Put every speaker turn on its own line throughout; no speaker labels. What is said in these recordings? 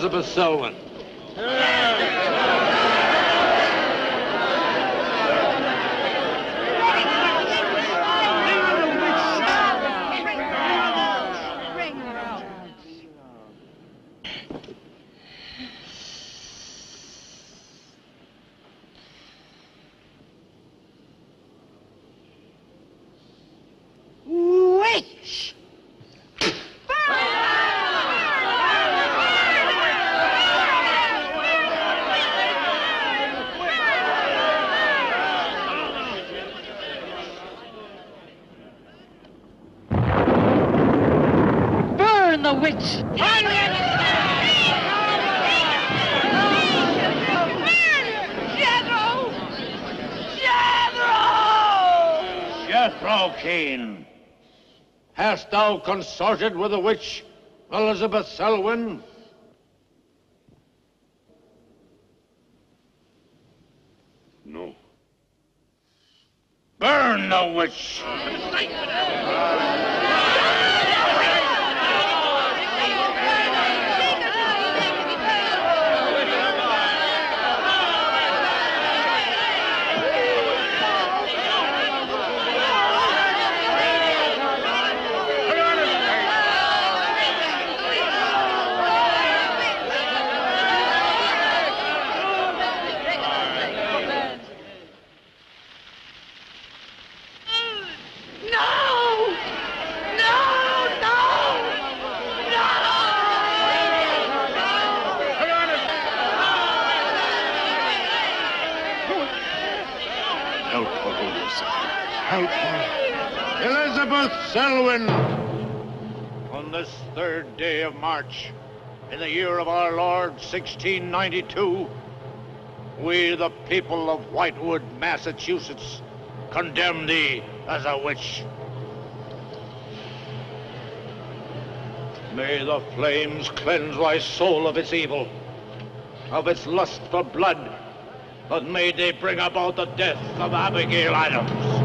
Elizabeth Selwyn.
Witch! Burn the witch!
Jethro Kane, hast thou consorted with the witch Elizabeth Selwyn?
No.
Burn the witch! Elizabeth Selwyn, on this 3rd day of March, in the year of our Lord 1692, we, the people of Whitewood, Massachusetts, condemn thee as a witch. May the flames cleanse thy soul of its evil, of its lust for blood, but may they bring about the death of Abigail Adams.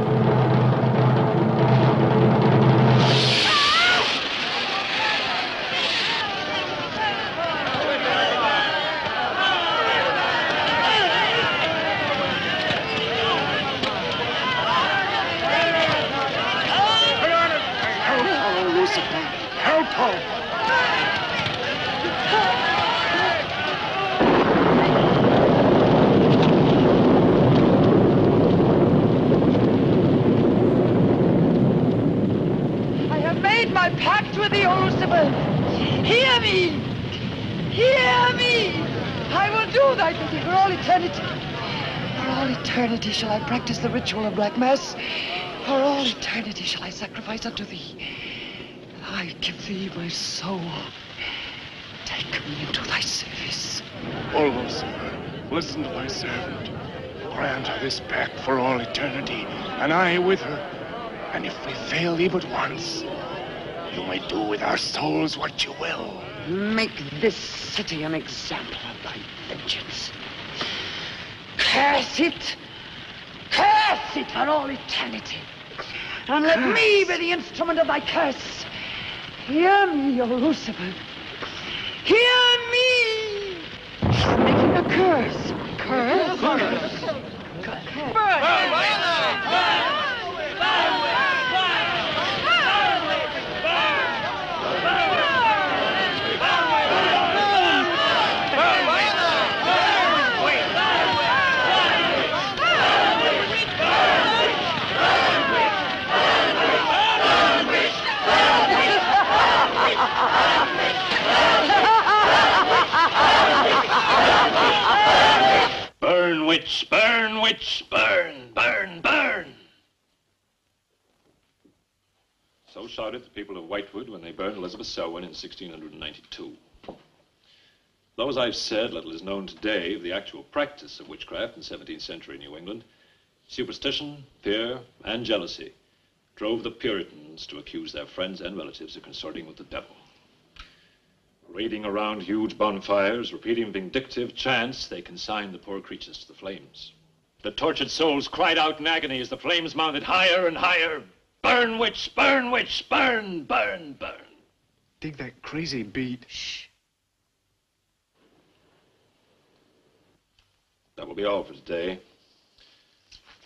Shall I practice the ritual of Black Mass? For all eternity shall I sacrifice unto thee. I give thee my soul. Take me into thy service.
O Lucifer, listen to thy servant. Grant her this pact for all eternity, and I with her. And if we fail thee but once, you may do with our souls what you will.
Make this city an example of thy vengeance. Curse it! Curse it for all eternity. And let me be the instrument of thy curse. Hear me, O Lucifer. Hear me! Making a curse. Curse?
Burn, witch, burn, witch, burn, burn, burn.
So shouted the people of Whitewood when they burned Elizabeth Selwyn in 1692. Though, as I've said, little is known today of the actual practice of witchcraft in 17th century New England, superstition, fear, and jealousy drove the Puritans to accuse their friends and relatives of consorting with the devil. Raiding around huge bonfires, repeating vindictive chants, they consigned the poor creatures to the flames. The tortured souls cried out in agony as the flames mounted higher and higher. Burn, witch, burn, witch, burn, burn, burn.
Dig that crazy beat.
Shh.
That will be all for today.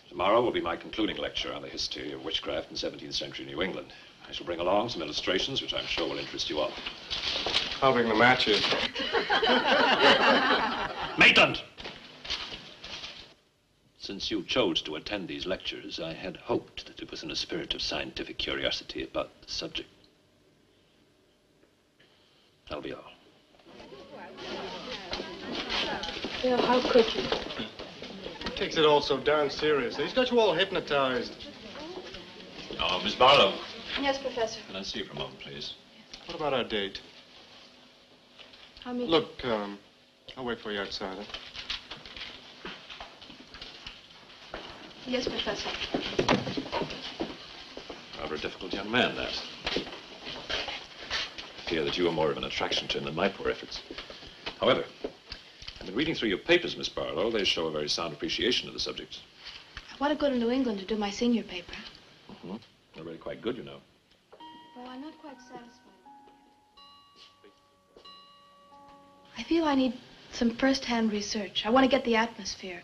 Tomorrow will be my concluding lecture on the history of witchcraft in 17th century New England. I shall bring along some illustrations which I'm sure will interest you all.
I'll bring the matches.
Maitland! Since you chose to attend these lectures, I had hoped that it was in a spirit of scientific curiosity about the subject. That'll be all.
Bill, how could you?
He takes it all so darn seriously. He's got you all hypnotized.
Oh, Miss Barlow.
Yes, Professor.
Can I see you for a moment, please?
What about our date?
I'll meet
Look, I'll wait for you outside. Huh?
Yes, Professor.
Rather a difficult young man, that. I fear that you are more of an attraction to him than my poor efforts. However, I've been reading through your papers, Miss Barlow. They show a very sound appreciation of the subject.
I want to go to New England to do my senior paper.
Mm-hmm. They're really quite good, you know.
Well, I'm not quite satisfied. I feel I need some first-hand research. I want to get the atmosphere.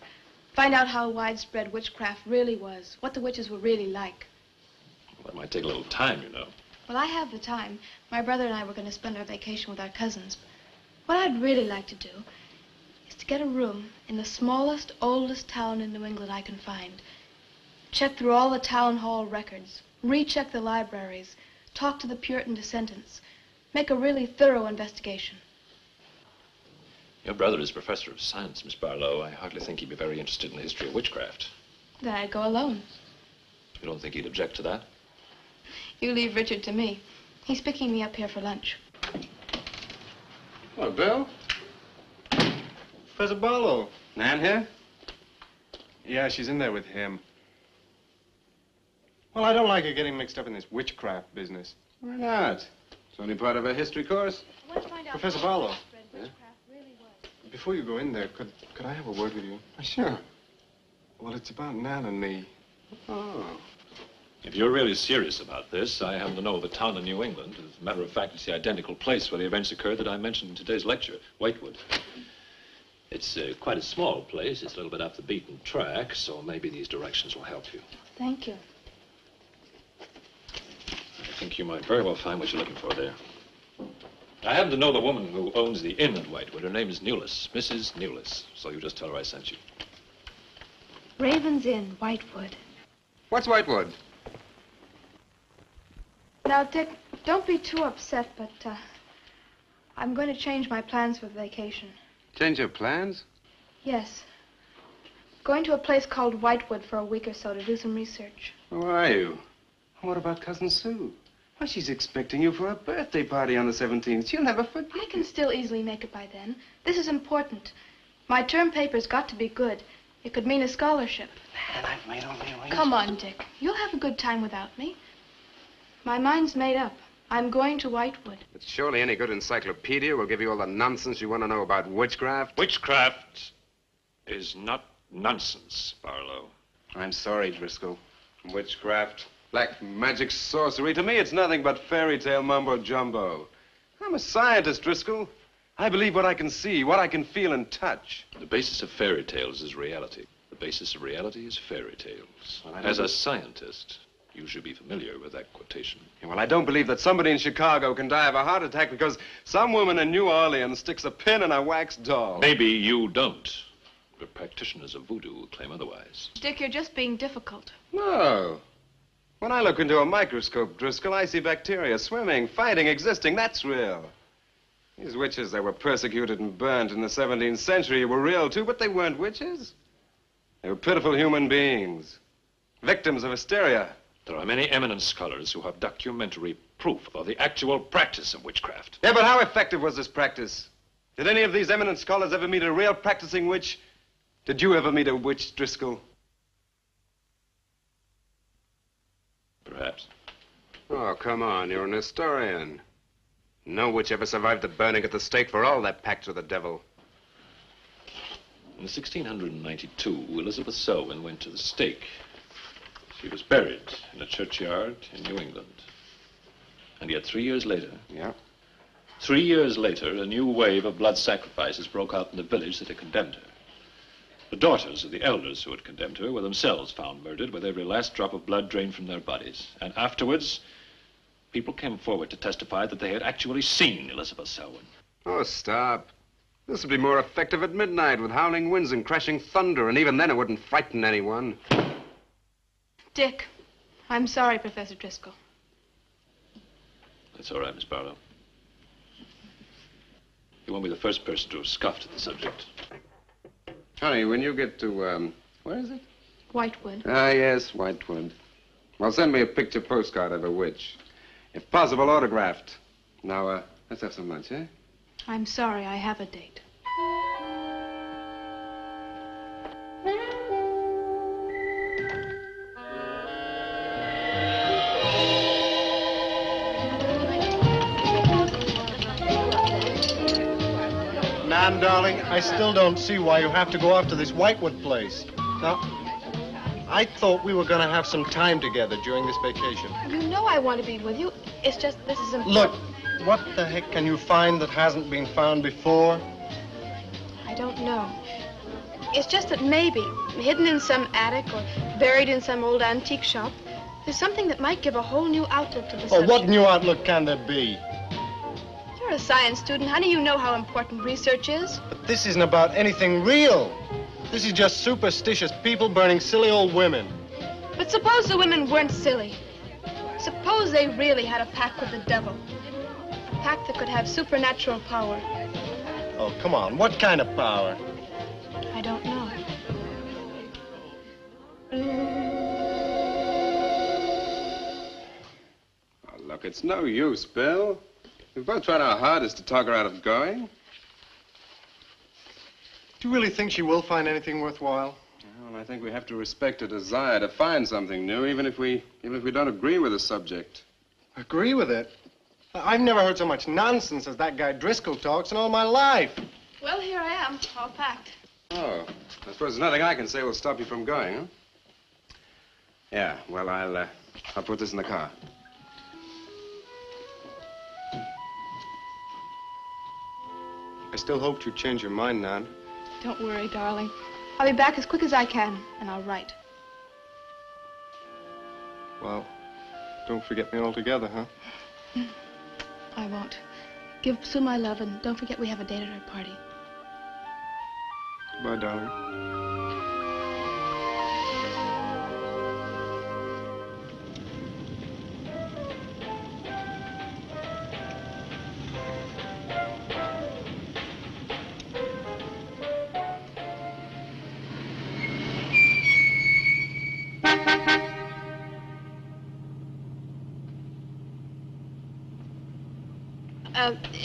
Find out how widespread witchcraft really was, what the witches were really like.
Well, that might take a little time, you know.
Well, I have the time. My brother and I were going to spend our vacation with our cousins. What I'd really like to do is to get a room in the smallest, oldest town in New England I can find. Check through all the town hall records, recheck the libraries, talk to the Puritan descendants, make a really thorough investigation.
Your brother is professor of science, Miss Barlow. I hardly think he'd be very interested in the history of witchcraft.
Then I'd go alone.
You don't think he'd object to that?
You leave Richard to me. He's picking me up here for lunch.
Hello, Bill. Professor Barlow.
Nan here?
Yeah, she's in there with him. Well, I don't like her getting mixed up in this witchcraft business.
Why not? It's only part of a history course.
I want to find out
Professor
how
Barlow.
widespread witchcraft really was.
Before you go in there, could I have a word with you?
Sure.
Well, it's about Nan and me.
Oh.
If you're really serious about this, I happen to know of a town in New England. As a matter of fact, it's the identical place where the events occurred that I mentioned in today's lecture, Ghuaitwud. It's quite a small place. It's a little bit off the beaten track, so maybe these directions will help you.
Thank you.
I think you might very well find what you're looking for there. I happen to know the woman who owns the inn at Ghuaitwud. Her name is Newless, Mrs. Newless. So you just tell her I sent you.
Raven's Inn, Ghuaitwud.
What's Whitewood?
Now, Dick, don't be too upset, but I'm going to change my plans for the vacation.
Change your plans?
Yes. Going to a place called Ghuaitwud for a week or so to do some research.
Who are you? What about Cousin Sue? Why, she's expecting you for a birthday party on the 17th. She'll never forget.
I can still easily make it by then. This is important. My term paper's got to be good. It could mean a scholarship.
And I've made all the arrangements.
Come on, Dick. You'll have a good time without me. My mind's made up. I'm going to Ghuaitwud.
But surely any good encyclopedia will give you all the nonsense you want to know about witchcraft.
Witchcraft is not nonsense, Barlow.
I'm sorry, Driscoll. Witchcraft, black magic, sorcery. To me, it's nothing but fairy tale mumbo-jumbo. I'm a scientist, Driscoll. I believe what I can see, what I can feel and touch.
The basis of fairy tales is reality. The basis of reality is fairy tales.
Well, I
As a
don't-
scientist, you should be familiar with that quotation.
Yeah, well, I don't believe that somebody in Chicago can die of a heart attack because some woman in New Orleans sticks a pin in a wax doll.
Maybe you don't, but practitioners of voodoo claim otherwise.
Dick, you're just being difficult.
No. When I look into a microscope, Driscoll, I see bacteria swimming, fighting, existing. That's real. These witches that were persecuted and burnt in the 17th century were real, too, but they weren't witches. They were pitiful human beings, victims of hysteria.
There are many eminent scholars who have documentary proof of the actual practice of witchcraft.
Yeah, but how effective was this practice? Did any of these eminent scholars ever meet a real practicing witch? Did you ever meet a witch, Driscoll?
Perhaps.
Oh, come on, you're an historian. No witch ever survived the burning at the stake for all that pact with the devil.
In 1692, Elizabeth Selwyn went to the stake. She was buried in a churchyard in New England. And yet 3 years later,
Yeah?
3 years later, a new wave of blood sacrifices broke out in the village that had condemned her. The daughters of the elders who had condemned her were themselves found murdered with every last drop of blood drained from their bodies. And afterwards, people came forward to testify that they had actually seen Elizabeth Selwyn.
Oh, stop. This would be more effective at midnight with howling winds and crashing thunder, and even then it wouldn't frighten anyone.
Dick, I'm sorry, Professor Driscoll.
That's all right, Miss Barlow. You won't be the first person to have scoffed at the subject.
Honey, when you get to, where is it?
Whitewood.
Ah, yes, Whitewood. Well, send me a picture postcard of a witch. If possible, autographed. Now, let's have some lunch, eh?
I'm sorry, I have a date.
Nan, darling, I still don't see why you have to go off to this Whitewood place. Now, I thought we were going to have some time together during this vacation.
You know I want to be with you. It's just this is important.
Look, what the heck can you find that hasn't been found before?
I don't know. It's just that maybe, hidden in some attic or buried in some old antique shop, there's something that might give a whole new outlook to the subject.
What new outlook can there be?
You're a science student, honey. You know how important research is.
But this isn't about anything real. This is just superstitious people burning silly old women.
But suppose the women weren't silly. Suppose they really had a pact with the devil. A pact that could have supernatural power.
Oh, come on. What kind of power?
I don't know.
Oh, look, it's no use, Bill. We've both tried our hardest to talk her out of going.
Do you really think she will find anything worthwhile?
Well, I think we have to respect her desire to find something new, even if we don't agree with the subject.
Agree with it? I've never heard so much nonsense as that guy Driscoll talks in all my life.
Well, here I am, all packed.
Oh, I suppose there's nothing I can say will stop you from going, huh? Yeah, well, I'll put this in the car.
I still hoped you'd change your mind, Nan.
Don't worry, darling. I'll be back as quick as I can, and I'll write.
Well, don't forget me altogether, huh?
I won't. Give Sue my love, and don't forget we have a date at our party.
Goodbye, darling.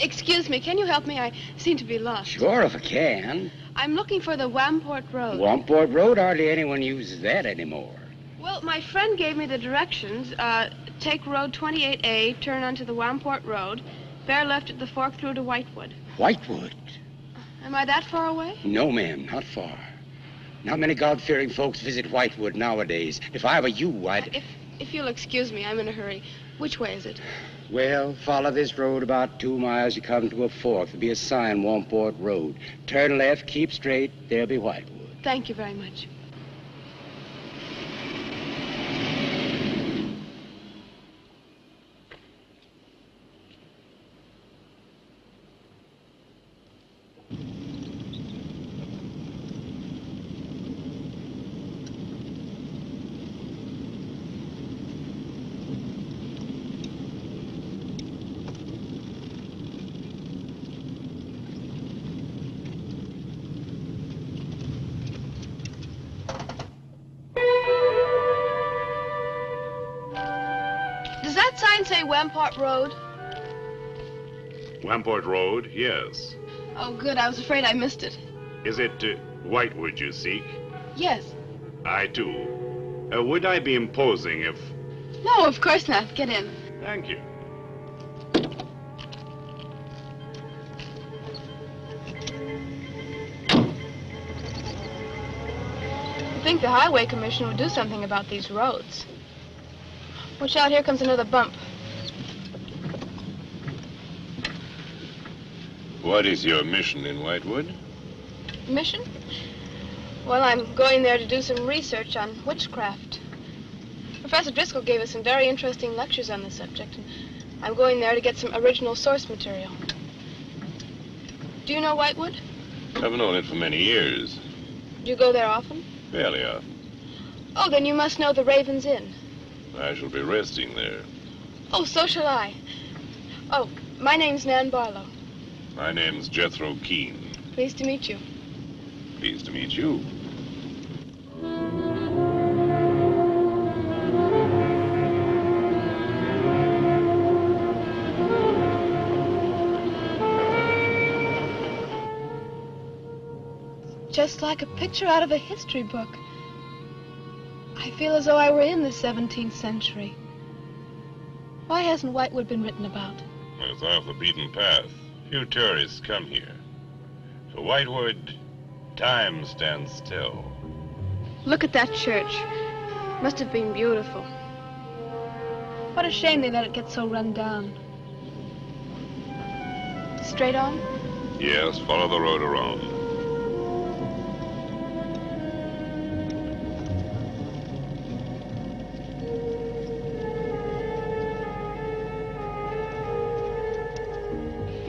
Excuse me, can you help me? I seem to be lost.
Sure, if I can.
I'm looking for the Wamport Road.
Wamport Road? Hardly anyone uses that anymore.
Well, my friend gave me the directions. Take Road 28A, turn onto the Wamport Road, bear left at the fork through to Whitewood.
Whitewood?
Am I that far away?
No, ma'am, not far. Not many God-fearing folks visit Whitewood nowadays. If I were you, I'd...
If you'll excuse me, I'm in a hurry. Which way is it?
Well, follow this road about 2 miles. You come to a fork. There'll be a sign, Wamport Road. Turn left, keep straight. There'll be Whitewood.
Thank you very much. Does that sign say Wamport Road?
Wamport Road, yes.
Oh, good. I was afraid I missed it.
Is it Whitewood you seek?
Yes.
I, too. Would I be imposing if...
No, of course not. Get in.
Thank you.
I think the Highway Commission would do something about these roads. Watch out, here comes another bump.
What is your mission in Whitewood?
Mission? Well, I'm going there to do some research on witchcraft. Professor Driscoll gave us some very interesting lectures on the subject, and I'm going there to get some original source material. Do you know Whitewood?
I've known it for many years.
Do you go there often?
Fairly often.
Oh, then you must know the Raven's Inn.
I shall be resting there.
Oh, so shall I. Oh, my name's Nan Barlow.
My name's Jethro Keene.
Pleased to meet you.
Pleased to meet you.
Just like a picture out of a history book. I feel as though I were in the 17th century. Why hasn't Whitewood been written about?
It's off the beaten path. Few tourists come here. For Whitewood, time stands still.
Look at that church. Must have been beautiful. What a shame they let it get so run down. Straight on?
Yes, follow the road around.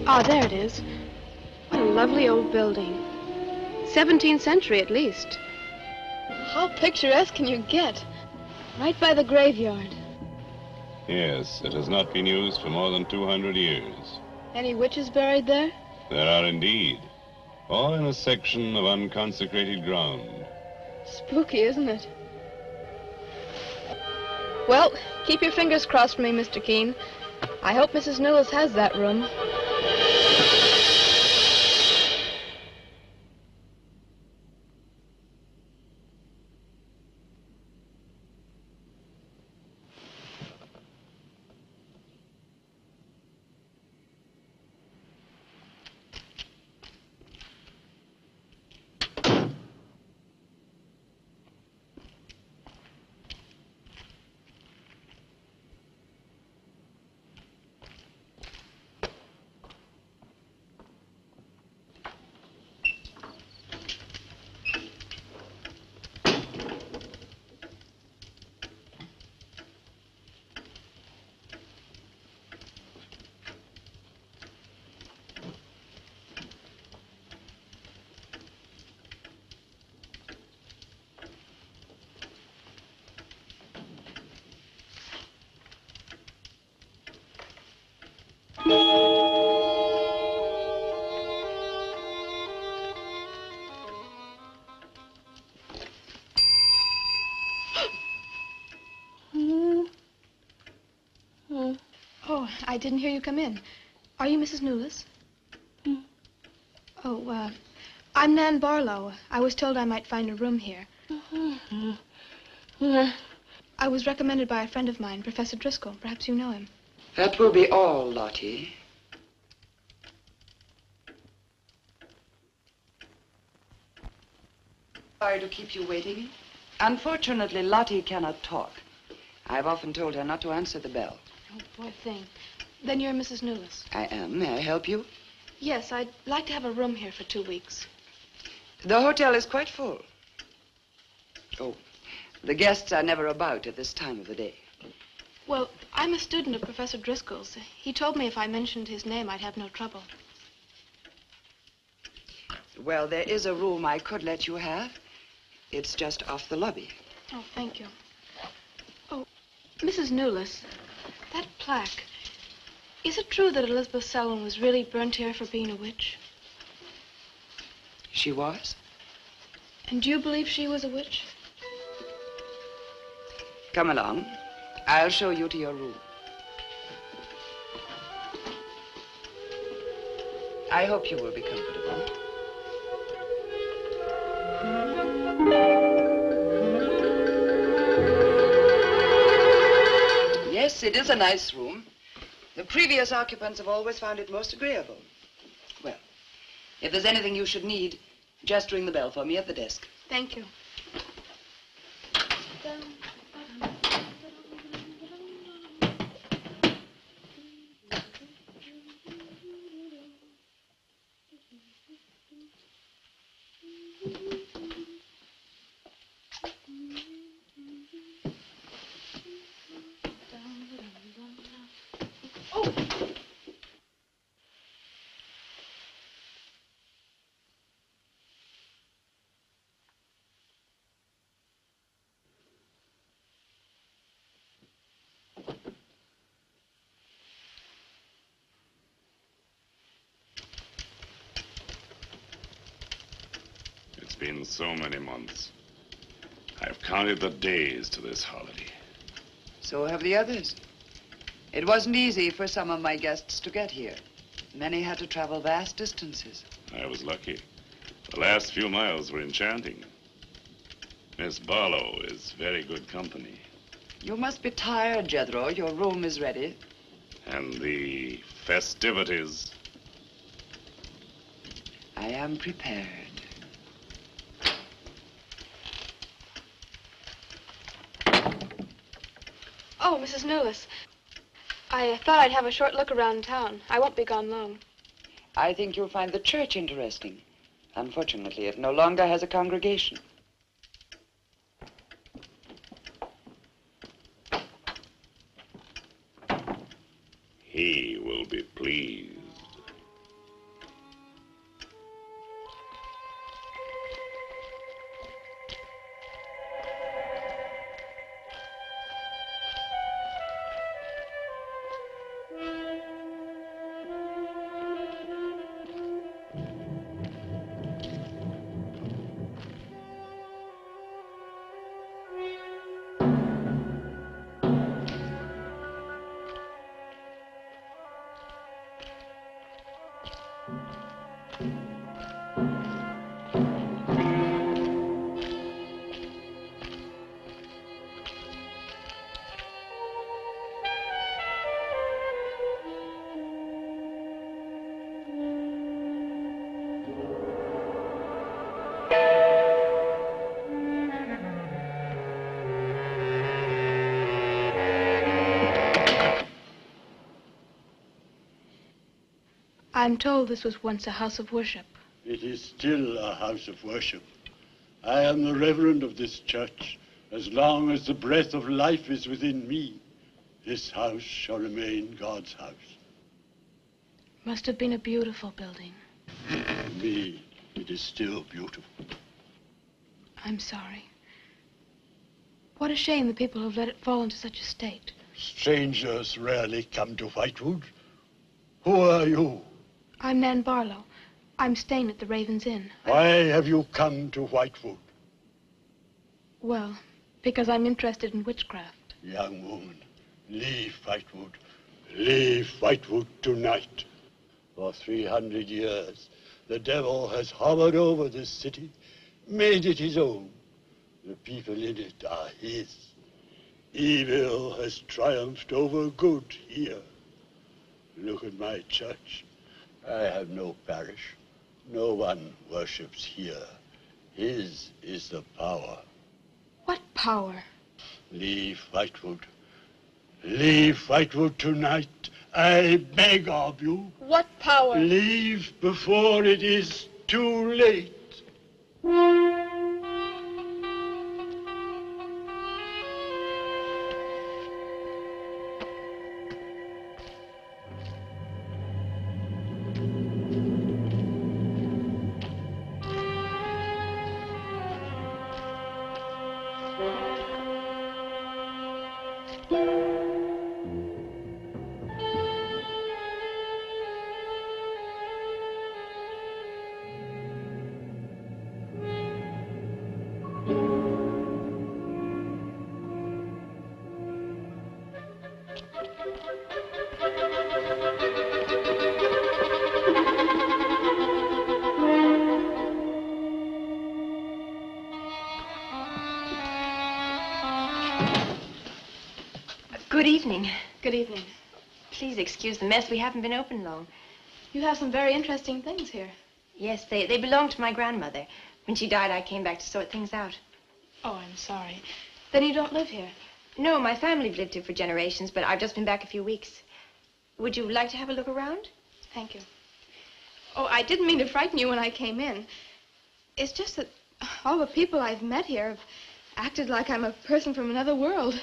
Ah, there it is. What a lovely old building. 17th century at least. How picturesque can you get? Right by the graveyard.
Yes, it has not been used for more than 200 years.
Any witches buried there?
There are indeed. All in a section of unconsecrated ground.
Spooky, isn't it? Well, keep your fingers crossed for me, Mr. Keene. I hope Mrs. Newell has that room. Oh, I didn't hear you come in. Are you Mrs. Newless? Oh, I'm Nan Barlow. I was told I might find a room here. I was recommended by a friend of mine, Professor Driscoll. Perhaps you know him.
That will be all, Lottie. Sorry to keep you waiting. Unfortunately, Lottie cannot talk. I've often told her not to answer the bell.
Oh, poor thing. Then you're Mrs. Newless.
I am. May I help you?
Yes, I'd like to have a room here for 2 weeks.
The hotel is quite full. Oh, the guests are never about at this time of the day.
Well, I'm a student of Professor Driscoll's. He told me if I mentioned his name, I'd have no trouble.
Well, there is a room I could let you have. It's just off the lobby.
Oh, thank you. Oh, Mrs. Newless, that plaque. Is it true that Elizabeth Selwyn was really burnt here for being a witch?
She was?
And do you believe she was a witch?
Come along. I'll show you to your room. I hope you will be comfortable. Yes, it is a nice room. The previous occupants have always found it most agreeable. Well, if there's anything you should need, just ring the bell for me at the desk.
Thank you.
It's been so many months. I've counted the days to this holiday.
So have the others. It wasn't easy for some of my guests to get here. Many had to travel vast distances.
I was lucky. The last few miles were enchanting. Miss Barlow is very good company.
You must be tired, Jethro. Your room is ready.
And the festivities.
I am prepared.
Oh, Mrs. Newlis. I thought I'd have a short look around town. I won't be gone long.
I think you'll find the church interesting. Unfortunately, it no longer has a congregation.
He will be pleased.
I'm told this was once a house of worship.
It is still a house of worship. I am the reverend of this church. As long as the breath of life is within me, this house shall remain God's house.
Must have been a beautiful building.
For me, it is still beautiful.
I'm sorry. What a shame the people have let it fall into such a state.
Strangers rarely come to Whitewood. Who are you?
I'm Nan Barlow. I'm staying at the Raven's Inn.
Why have you come to Whitewood?
Well, because I'm interested in witchcraft.
Young woman, leave Whitewood. Leave Whitewood tonight. For 300 years, the devil has hovered over this city, made it his own. The people in it are his. Evil has triumphed over good here. Look at my church. I have no parish. No one worships here. His is the power.
What power?
Leave Whitewood. Leave Whitewood tonight. I beg of you.
What power?
Leave before it is too late.
Good evening.
Good evening.
Please excuse the mess. We haven't been open long.
You have some very interesting things here.
Yes, they belonged to my grandmother. When she died, I came back to sort things out.
Oh, I'm sorry. Then you don't live here?
No, my family lived here for generations, but I've just been back a few weeks. Would you like to have a look around?
Thank you. Oh, I didn't mean to frighten you when I came in. It's just that all the people I've met here have acted like I'm a person from another world.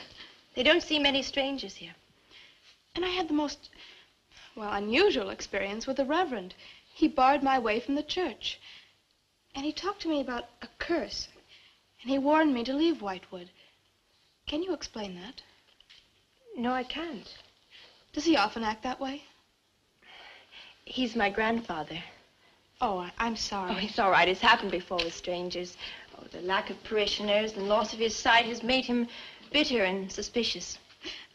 They don't see many strangers here.
And I had the most Well, unusual experience with the Reverend. He barred my way from the church. And he talked to me about a curse. And he warned me to leave Whitewood. Can you explain that?
No, I can't.
Does he often act that way?
He's my grandfather.
Oh, I'm sorry.
Oh, it's all right. It's happened before with strangers. Oh, the lack of parishioners and loss of his sight has made him bitter and suspicious.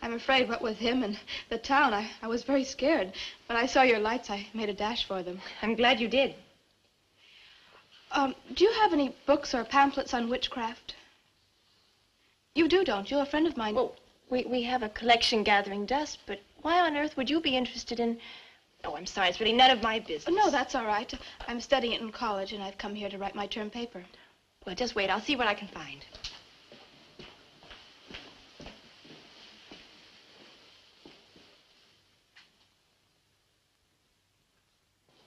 I'm afraid what with him and the town, I was very scared. When I saw your lights, I made a dash for them.
I'm glad you did.
Do you have any books or pamphlets on witchcraft? You do, don't you? A friend of mine...
Well, we have a collection gathering dust, but why on earth would you be interested in... Oh, I'm sorry, it's really none of my business.
Oh, no, that's all right. I'm studying it in college, and I've come here to write my term paper.
Well, just wait. I'll see what I can find.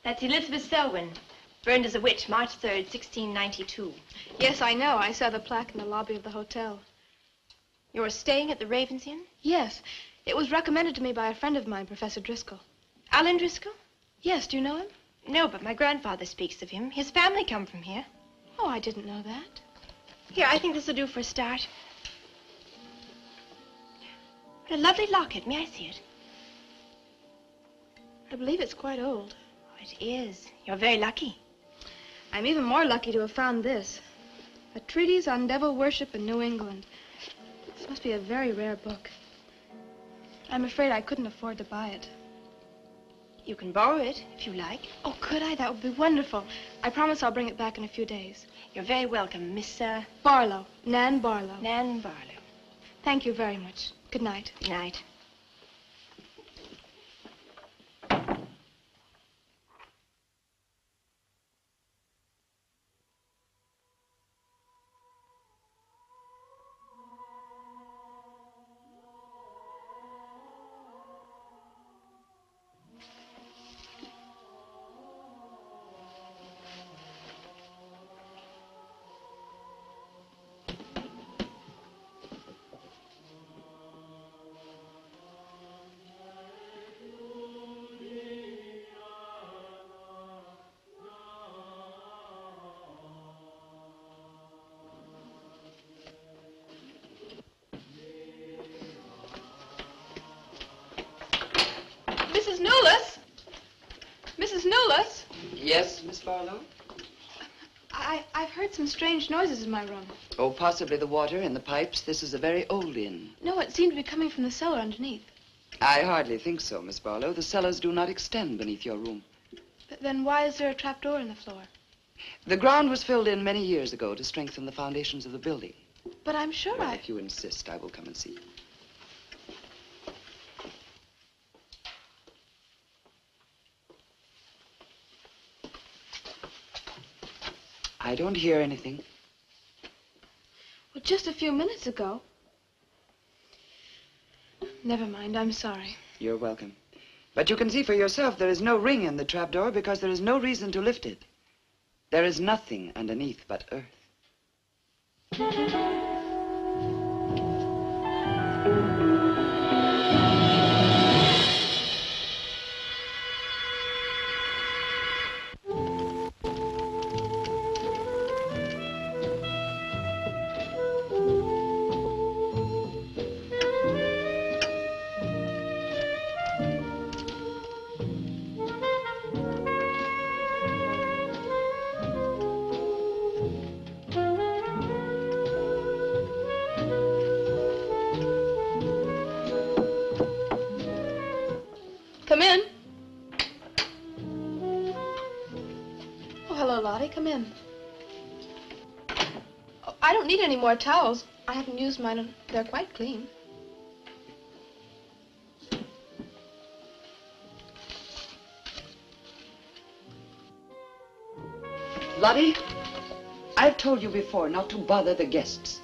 That's Elizabeth Selwyn, burned as a witch, March 3rd, 1692.
Yes, I know. I saw the plaque in the lobby of the hotel.
You're staying at the Ravens Inn?
Yes. It was recommended to me by a friend of mine, Professor Driscoll.
Άλαν Ντρίσκολ?
Yes, do you know him?
No, but my grandfather speaks of him. His family come from here.
Oh, I didn't know that.
Here, I think this will do for a start. What a lovely locket. May I see it?
I believe it's quite old.
Oh, it is. You're very lucky.
I'm even more lucky to have found this. A treatise on devil worship in New England. This must be a very rare book. I'm afraid I couldn't afford to buy it.
You can borrow it, if you like.
Oh, could I? That would be wonderful. I promise I'll bring it back in a few days.
You're very welcome, Miss,
Barlow. Nan Barlow.
Nan Barlow.
Thank you very much. Good night.
Good night.
Mrs. Newless? Mrs. Newless?
Yes, Miss Barlow?
I've heard some strange noises in my room.
Oh, possibly the water in the pipes. This is a very old inn.
No, it seemed to be coming from the cellar underneath.
I hardly think so, Miss Barlow. The cellars do not extend beneath your room.
But then why is there a trapdoor in the floor?
The ground was filled in many years ago to strengthen the foundations of the building.
But I'm sure
Well, if you insist, I will come and see you. I don't hear anything.
Well, just a few minutes ago. Never mind, I'm sorry.
You're welcome. But you can see for yourself there is no ring in the trapdoor because there is no reason to lift it. There is nothing underneath but earth.
Come in. Oh, hello, Lottie. Come in. Oh, I don't need any more towels. I haven't used mine, and they're quite clean.
Lottie, I've told you before not to bother the guests.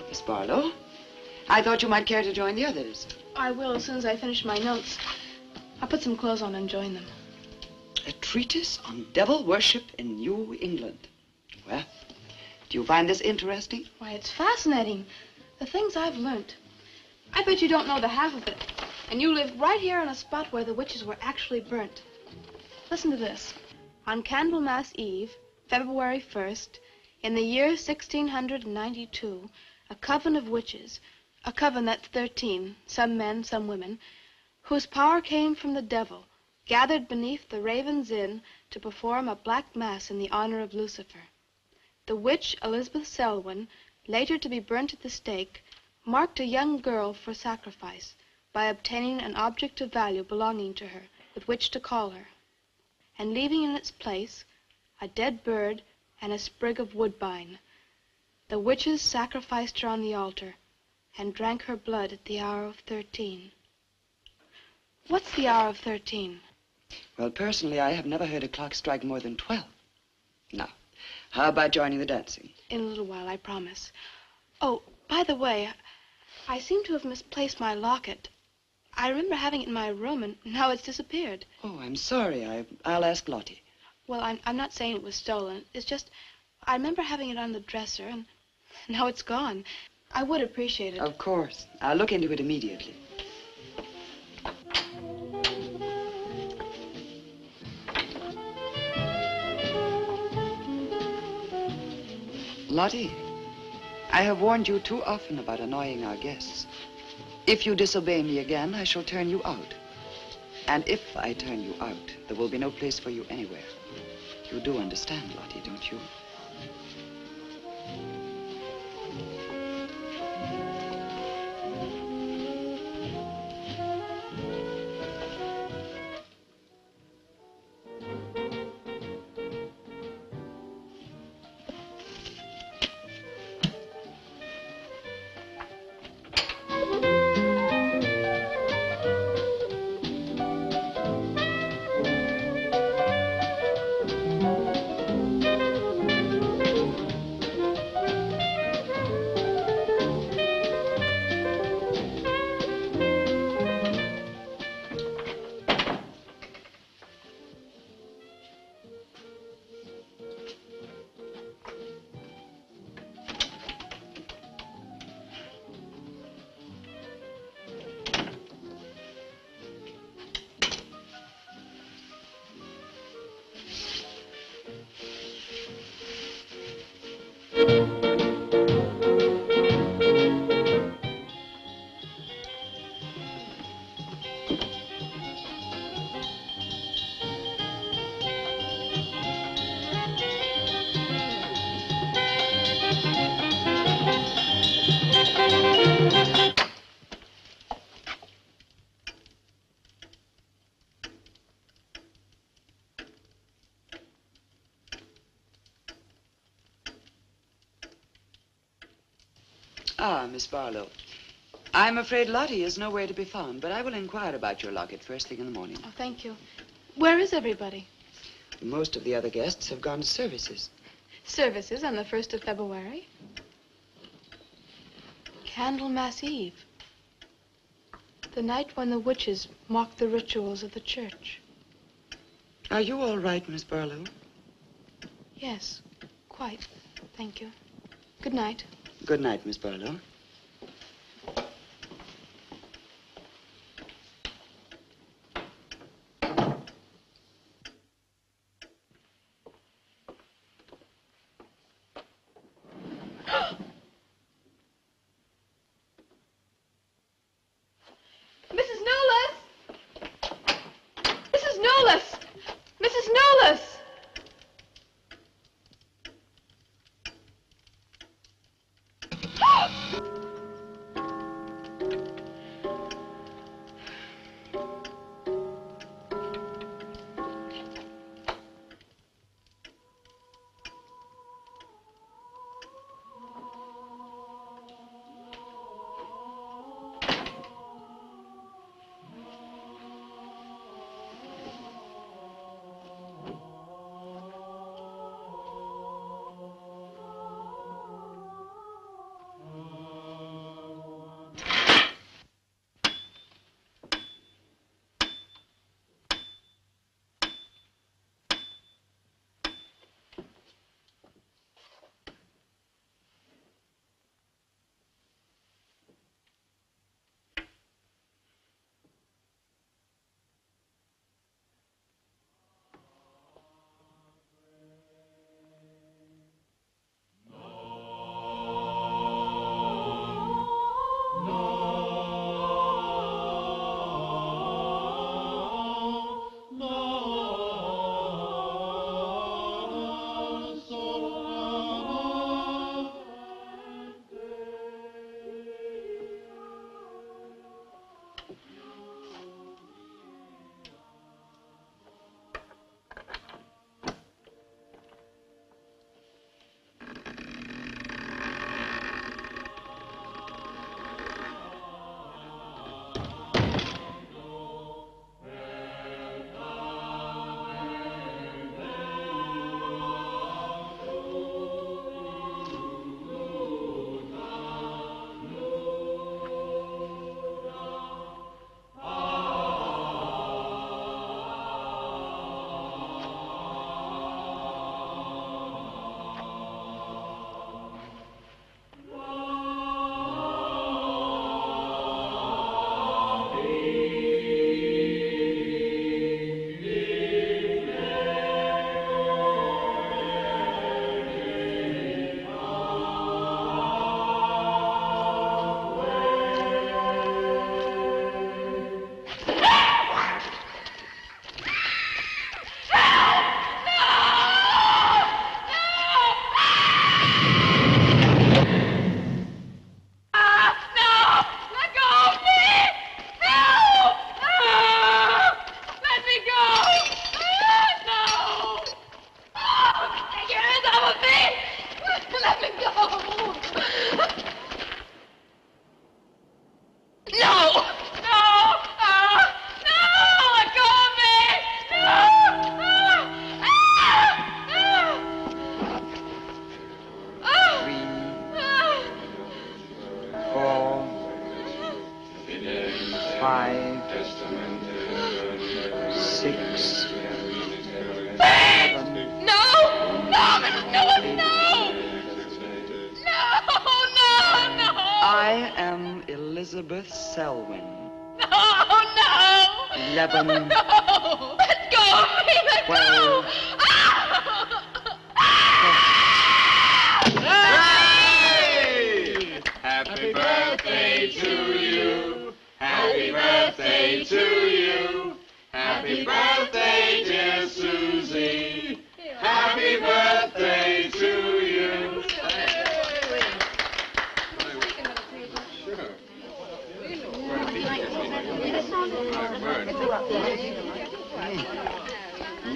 Miss Barlow, I thought you might care to join the others.
I will as soon as I finish my notes. I'll put some clothes on and join them.
A treatise on devil worship in New England. Well, do you find this interesting?
Why, it's fascinating. The things I've learnt. I bet you don't know the half of it. And you live right here on a spot where the witches were actually burnt. Listen to this. On Candlemas Eve, February 1st, in the year 1692, a coven of witches, a coven that's 13, some men, some women, whose power came from the devil, gathered beneath the Raven's Inn to perform a black mass in the honor of Lucifer. The witch Elizabeth Selwyn, later to be burnt at the stake, marked a young girl for sacrifice by obtaining an object of value belonging to her with which to call her, and leaving in its place a dead bird and a sprig of woodbine. The witches sacrificed her on the altar and drank her blood at the hour of 13. What's the hour of 13?
Well, personally, I have never heard a clock strike more than 12. Now, how about joining the dancing?
In a little while, I promise. Oh, by the way, I seem to have misplaced my locket. I remember having it in my room, and now it's disappeared.
Oh, I'm sorry. I'll ask Lottie.
Well, I'm not saying it was stolen. It's just, I remember having it on the dresser, and now it's gone. I would appreciate it.
Of course. I'll look into it immediately. Lottie, I have warned you too often about annoying our guests. If you disobey me again, I shall turn you out. And if I turn you out, there will be no place for you anywhere. You do understand, Lottie, don't you? Ah, Miss Barlow. I'm afraid Lottie is nowhere to be found, but I will inquire about your locket first thing in the morning.
Oh, thank you. Where is everybody?
Most of the other guests have gone to services.
Services on the 1st of February? Candlemas Eve. The night when the witches mocked the rituals of the church.
Are you all right, Miss Barlow?
Yes, quite. Thank you. Good night.
Good night, Miss Barlow.
Mrs. Knowles! Mrs. Knowles! Mrs. Knowles!
5, 6, 7.
No! No! No! No!
I am Elizabeth Selwyn.
No!
11.
No! Let go of me! Let
12.
go!
Hey! Happy birthday to you. Happy birthday to you. Happy birthday, dear Susie. Happy birthday to you.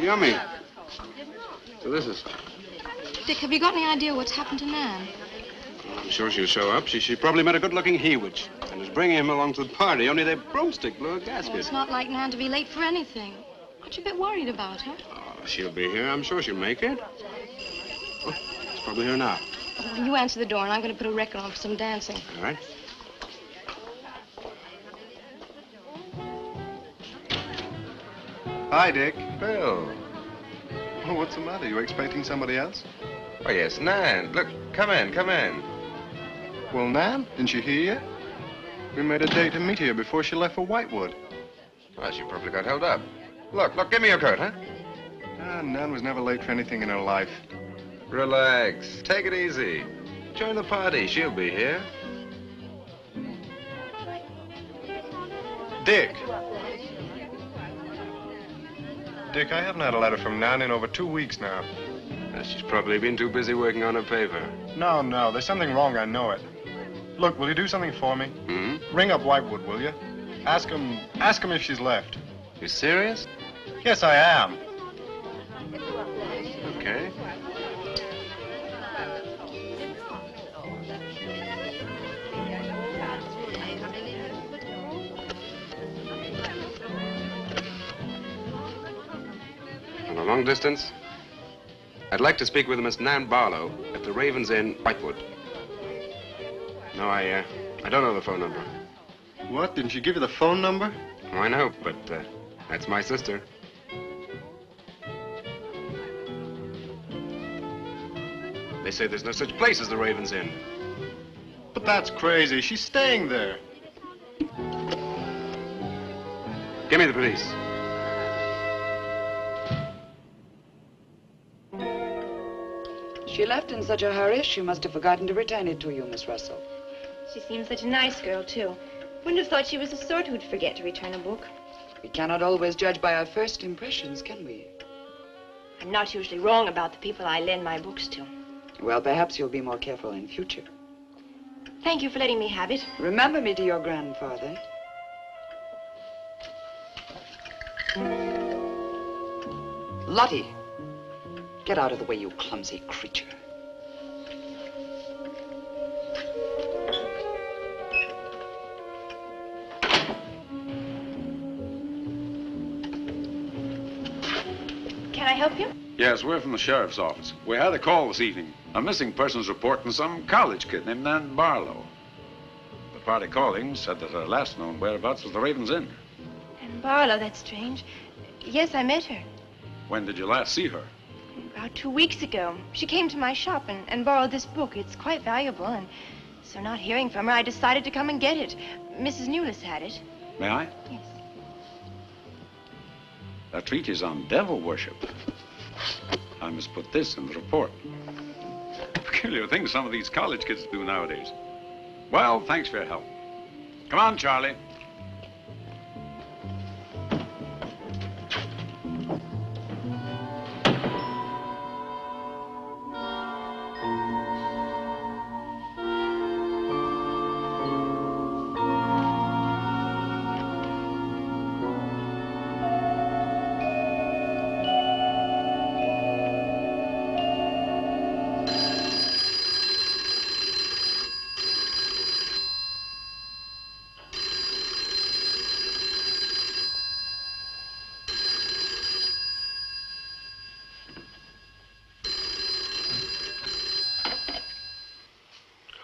Yummy. Delicious.
Dick, have you got any idea what's happened to Nan?
I'm sure she'll show up. She probably met a good-looking Hewich and is bringing him along to the party, only their broomstick blew a gasket.
Oh, it's not like Nan to be late for anything. Aren't you a bit worried about her?
Oh, she'll be here. I'm sure she'll make it. Oh, it's probably here now.
Well, you answer the door, and I'm going to put a record on for some dancing.
All right.
Hi, Dick.
Bill.
Oh, what's the matter? You expecting somebody else?
Oh, yes, Nan. Look, come in, come in.
Well, Nan, didn't you hear yet? We made a date to meet here before she left for Whitewood.
Well, she probably got held up. Look, give me your coat, huh?
Ah, Nan was never late for anything in her life.
Relax. Take it easy. Join the party. She'll be here.
Dick. Dick, I haven't had a letter from Nan in over 2 weeks now.
She's probably been too busy working on her paper.
No, there's something wrong, I know it. Look, will you do something for me?
Hmm?
Ring up Whitewood, will you? Ask him if she's left.
You serious?
Yes, I am.
Okay. On a long distance? I'd like to speak with Miss Nan Barlow at the Raven's Inn, Whitewood. No, I don't know the phone number.
What? Didn't she give you the phone number?
Oh, I know, but that's my sister. They say there's no such place as the Raven's Inn.
But that's crazy. She's staying there.
Give me the police.
She left in such a hurry, she must have forgotten to return it to you, Miss Russell.
She seems such a nice girl, too. Wouldn't have thought she was the sort who'd forget to return a book.
We cannot always judge by our first impressions, can we?
I'm not usually wrong about the people I lend my books to.
Well, perhaps you'll be more careful in future.
Thank you for letting me have it.
Remember me to your grandfather. Lottie, get out of the way, you clumsy creature.
Can I help you?
Yes, we're from the sheriff's office. We had a call this evening. A missing persons report from some college kid named Nan Barlow. The party calling said that her last known whereabouts was the Raven's Inn.
And Barlow, that's strange. Yes, I met her.
When did you last see her?
About 2 weeks ago. She came to my shop and borrowed this book. It's quite valuable, and so not hearing from her, I decided to come and get it. Mrs. Newless had it.
May I?
Yes.
That treatise on devil worship. I must put this in the report. Peculiar things some of these college kids do nowadays. Well, thanks for your help. Come on, Charlie.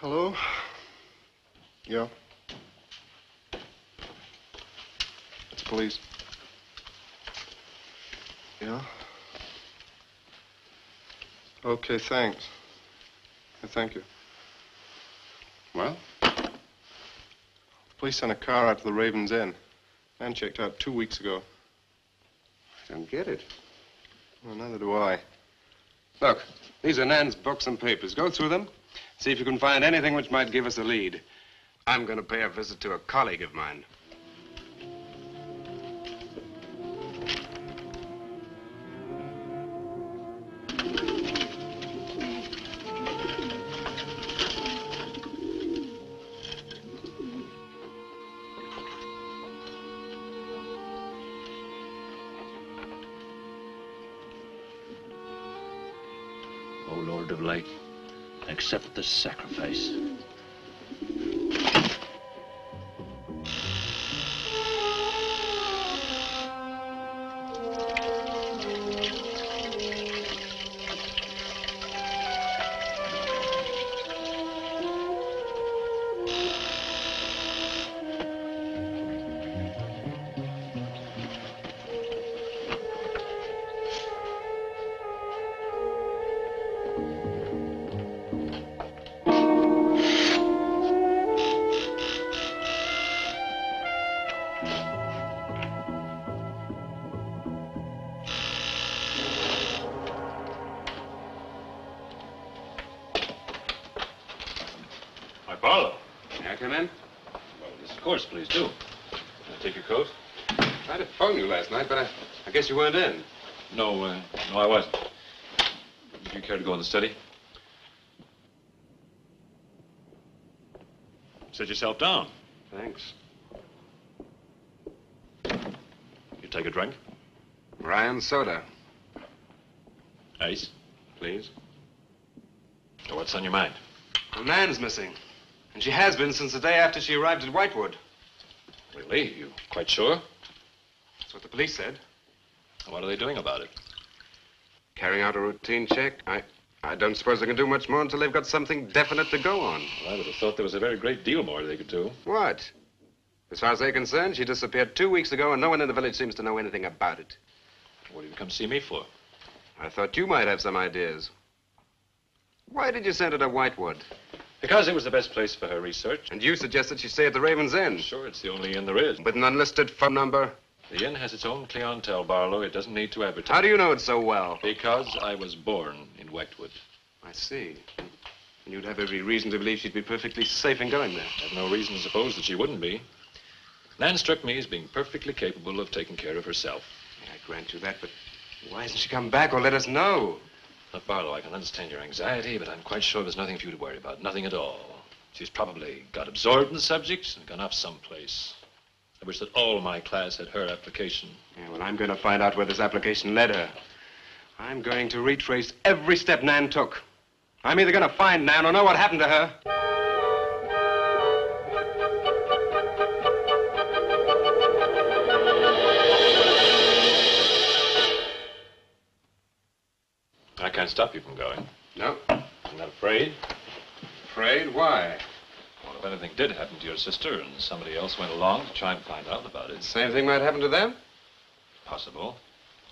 Hello? Yeah.
police. Yeah? Okay, thanks. Thank you. Well? Police sent a car out to the Raven's Inn. Man checked out 2 weeks ago.
I don't get it.
Well, neither do I. Look, these are Nan's books and papers. Go through them. See if you can find anything which might give us a lead. I'm going to pay a visit to a colleague of mine.
O Lord of Light, accept this sacrifice.
Come in?
Well, yes, of course, please do. Can I take your coat?
I tried to phone you last night, but I guess you weren't in.
No, I wasn't. Would you care to go in the study? Sit yourself down.
Thanks.
You take a drink?
Ryan soda.
Ice?
Please.
So what's on your mind?
Well, Nan's missing. And she has been since the day after she arrived at Whitewood.
Really? You quite sure?
That's what the police said.
What are they doing about it?
Carrying out a routine check. I don't suppose they can do much more until they've got something definite to go on.
Well, I would have thought there was a very great deal more they could do.
What? As far as they're concerned, she disappeared 2 weeks ago and no one in the village seems to know anything about it.
What did you come see me for?
I thought you might have some ideas. Why did you send her to Whitewood?
Because it was the best place for her research.
And you suggested she stay at the Raven's Inn.
Sure, it's the only inn there is.
With an unlisted phone number?
The inn has its own clientele, Barlow. It doesn't need to advertise.
How do you know it so well?
Because I was born in Whitewood.
I see. And you'd have every reason to believe she'd be perfectly safe in going there.
I have no reason to suppose that she wouldn't be. Nan struck me as being perfectly capable of taking care of herself.
I grant you that, but why hasn't she come back or let us know?
Look, Barlow, I can understand your anxiety, but I'm quite sure there's nothing for you to worry about. Nothing at all. She's probably got absorbed in the subject and gone off someplace. I wish that all my class had her application.
Yeah, well, I'm going to find out where this application led her. I'm going to retrace every step Nan took. I'm either going to find Nan or know what happened to her.
I can't stop you from going.
No.
I'm not afraid.
Afraid? Why?
Well, if anything did happen to your sister and somebody else went along to try and find out about it.
Same thing might happen to them?
Possible.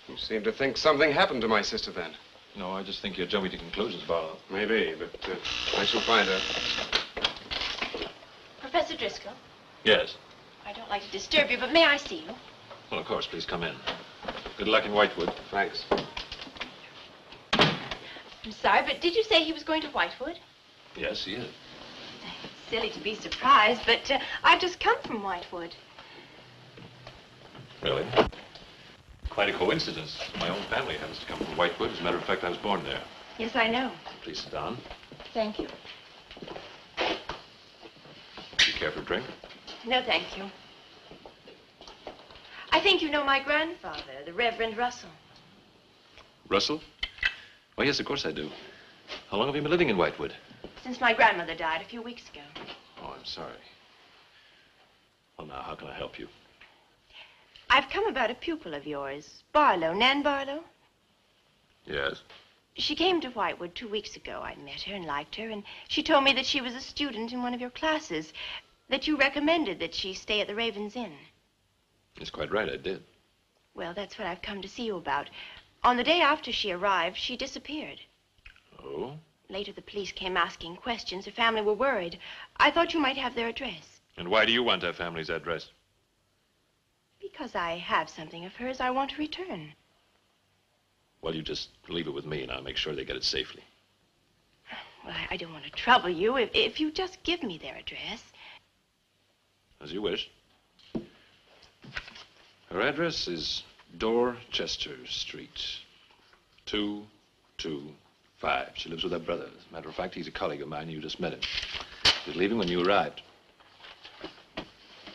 You seem to think something happened to my sister then.
No, I just think you're jumping to conclusions, Barlow.
Maybe, but I shall find her.
Professor Driscoll?
Yes.
I don't like to disturb you, but may I see you?
Well, of course, please come in. Good luck in Whitewood.
Thanks.
I'm sorry, but did you say he was going to Whitewood?
Yes, he is.
It's silly to be surprised, but I've just come from Whitewood.
Really? Quite a coincidence. My own family happens to come from Whitewood. As a matter of fact, I was born there.
Yes, I know.
Please sit down.
Thank you.
Do you care for a drink?
No, thank you. I think you know my grandfather, the Reverend Russell.
Russell? Oh, yes, of course I do. How long have you been living in Whitewood?
Since my grandmother died a few weeks ago.
Oh, I'm sorry. Well, now, how can I help you?
I've come about a pupil of yours, Barlow, Nan Barlow.
Yes?
She came to Whitewood 2 weeks ago. I met her and liked her, and she told me that she was a student in one of your classes, that you recommended that she stay at the Raven's Inn.
It's quite right, I did.
Well, that's what I've come to see you about. On the day after she arrived, she disappeared.
Oh?
Later, the police came asking questions. Her family were worried. I thought you might have their address.
And why do you want her family's address?
Because I have something of hers I want to return.
Well, you just leave it with me, and I'll make sure they get it safely.
Well, I don't want to trouble you. If you just give me their address.
As you wish. Her address is Dorchester Street, 225. She lives with her brother. As a matter of fact, he's a colleague of mine. You just met him. He was leaving when you arrived.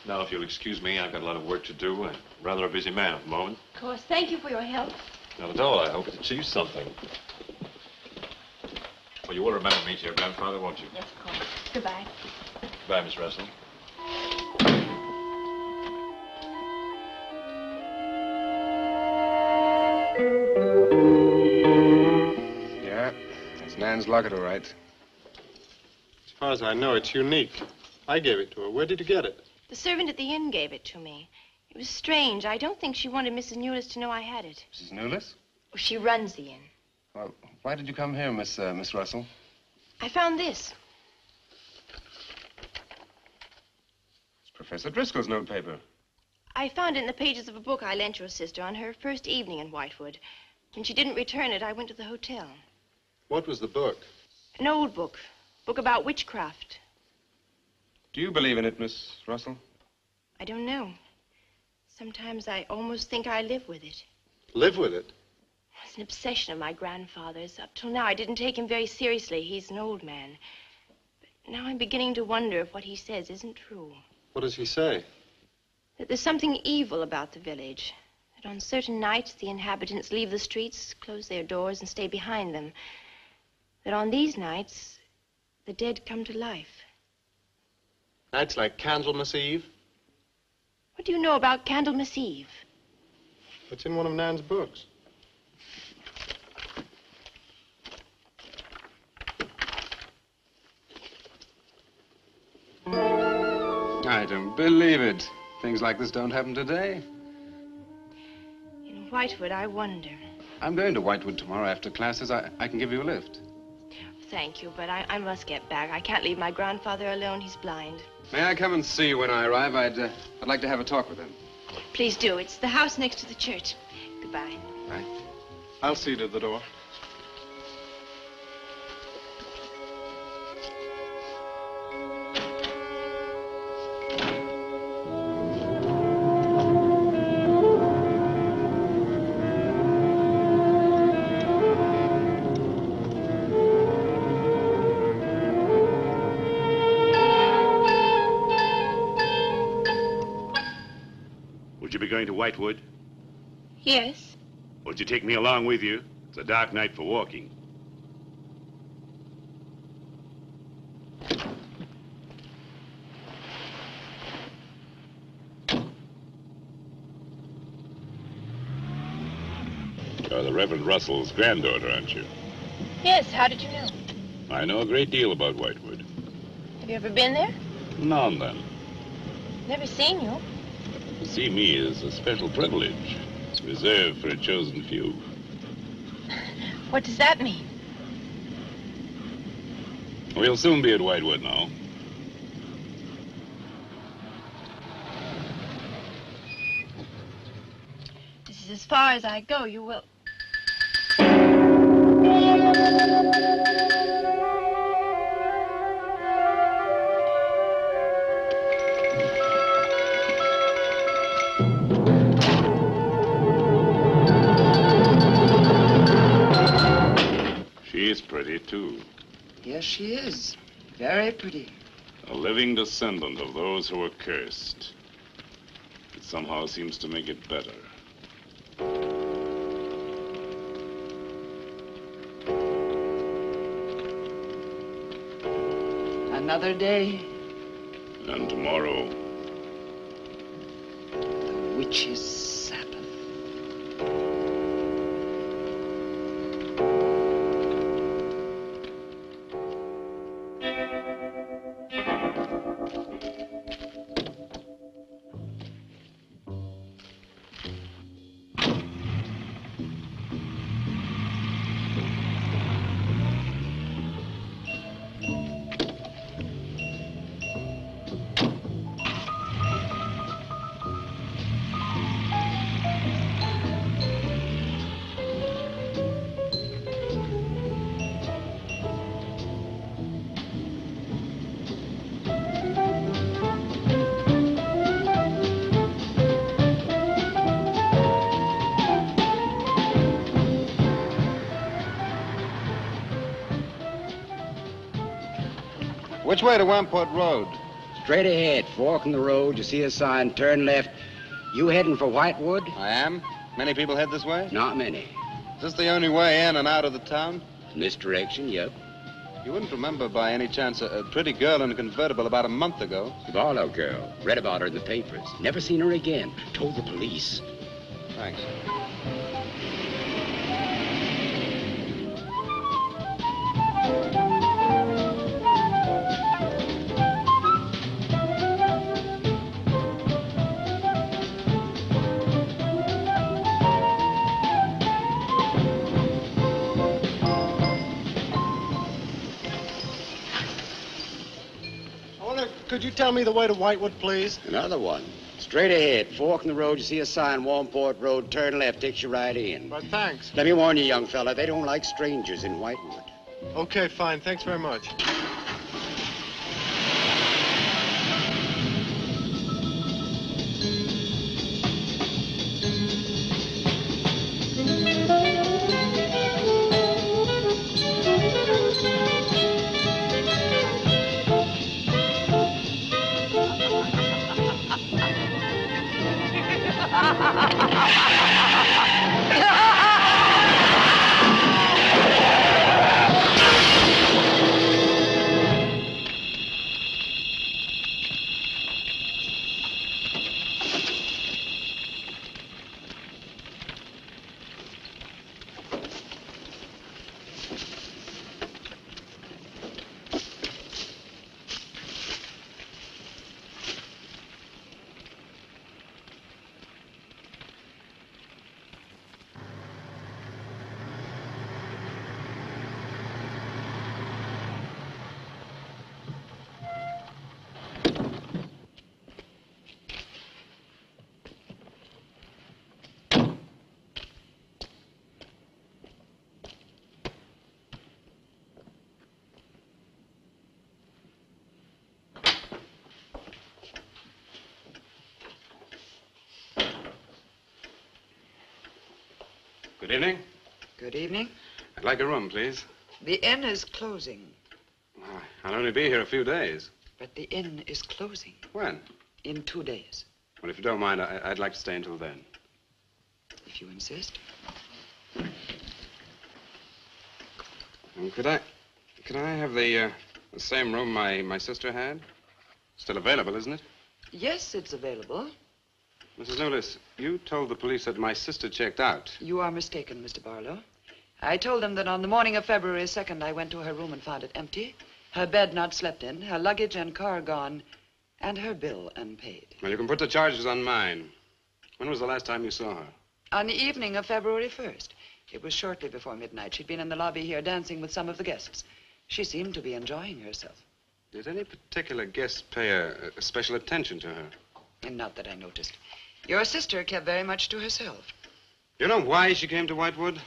Now, if you'll excuse me, I've got a lot of work to do. I'm rather a busy man at the moment.
Of course. Thank you for your help.
Not at all. I hope it achieves something. Well, you will remember me to your grandfather, won't you?
Yes, of course. Goodbye.
Goodbye, Miss Russell.
Yeah, that's Nan's locket, all right.
As far as I know, it's unique. I gave it to her. Where did you get it?
The servant at the inn gave it to me. It was strange. I don't think she wanted Mrs. Newless to know I had it.
Mrs. Newless?
Oh, she runs the inn.
Well, why did you come here, Miss Russell?
I found this.
It's Professor Driscoll's notepaper.
I found it in the pages of a book I lent your sister on her first evening in Whitewood. When she didn't return it, I went to the hotel.
What was the book?
An old book. Book about witchcraft.
Do you believe in it, Miss Russell?
I don't know. Sometimes I almost think I live with it.
Live with it?
It's an obsession of my grandfather's. Up till now, I didn't take him very seriously. He's an old man. But now I'm beginning to wonder if what he says isn't true.
What does he say?
That there's something evil about the village. That on certain nights, the inhabitants leave the streets, close their doors, and stay behind them. That on these nights, the dead come to life.
Nights like Candlemas Eve?
What do you know about Candlemas Eve?
It's in one of Nan's books.
I don't believe it. Things like this don't happen today.
In Whitewood, I wonder.
I'm going to Whitewood tomorrow after classes. I can give you a lift.
Thank you, but I must get back. I can't leave my grandfather alone. He's blind.
May I come and see you when I arrive? I'd like to have a talk with him.
Please do. It's the house next to the church. Goodbye.
Bye.
I'll see you to the door.
Going to Whitewood?
Yes.
Would you take me along with you? It's a dark night for walking.
You're the Reverend Russell's granddaughter, aren't you?
Yes, how did you know?
I know a great deal about Whitewood.
Have you ever been there?
Now and then.
Never seen you.
To see me is a special privilege. It's reserved for a chosen few.
What does that mean?
We'll soon be at Whitewood now.
This is as far as I go. You will...
She's pretty, too.
Yes, she is. Very pretty.
A living descendant of those who were cursed. It somehow seems to make it better.
Another day.
And tomorrow.
The witch's Sabbath.
Which way to Wamport Road?
Straight ahead, fork in the road, you see a sign, turn left. You heading for Whitewood?
I am. Many people head this way?
Not many.
Is this the only way in and out of the town?
In this direction, yep.
You wouldn't remember by any chance a pretty girl in a convertible about a month ago?
The Barlow girl. Read about her in the papers. Never seen her again. Told the police.
Thanks.
Could you tell me the way to Whitewood, please?
Another one. Straight ahead, fork in the road, you see a sign, Wamport Road, turn left, takes you right in.
But thanks.
Let me warn you, young fella, they don't like strangers in Whitewood.
Okay, fine. Thanks very much.
Good evening.
Good evening.
I'd like a room, please.
The inn is closing.
I'll only be here a few days.
But the inn is closing.
When?
In 2 days.
Well, if you don't mind, I'd like to stay until then.
If you insist.
Could I have the same room my sister had? Still available, isn't it?
Yes, it's available.
Mrs. Lewis, you told the police that my sister checked out.
You are mistaken, Mr. Barlow. I told them that on the morning of February 2nd, I went to her room and found it empty, her bed not slept in, her luggage and car gone, and her bill unpaid.
Well, you can put the charges on mine. When was the last time you saw her?
On the evening of February 1st. It was shortly before midnight. She'd been in the lobby here dancing with some of the guests. She seemed to be enjoying herself.
Did any particular guest pay a special attention to her?
And not that I noticed. Your sister kept very much to herself.
You know why she came to Whitewood?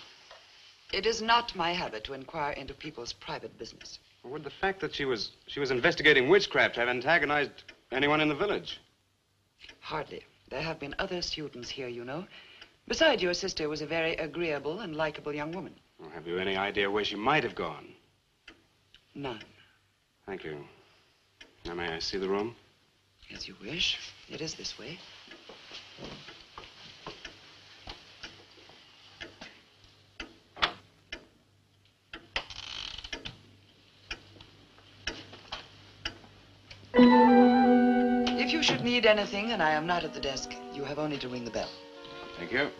It is not my habit to inquire into people's private business.
Or would the fact that she was investigating witchcraft have antagonized anyone in the village?
Hardly. There have been other students here, you know. Besides, your sister was a very agreeable and likable young woman.
Well, have you any idea where she might have gone?
None.
Thank you. Now, may I see the room?
As you wish. It is this way. If you should need anything and I am not at the desk, you have only to ring the bell.
Thank you.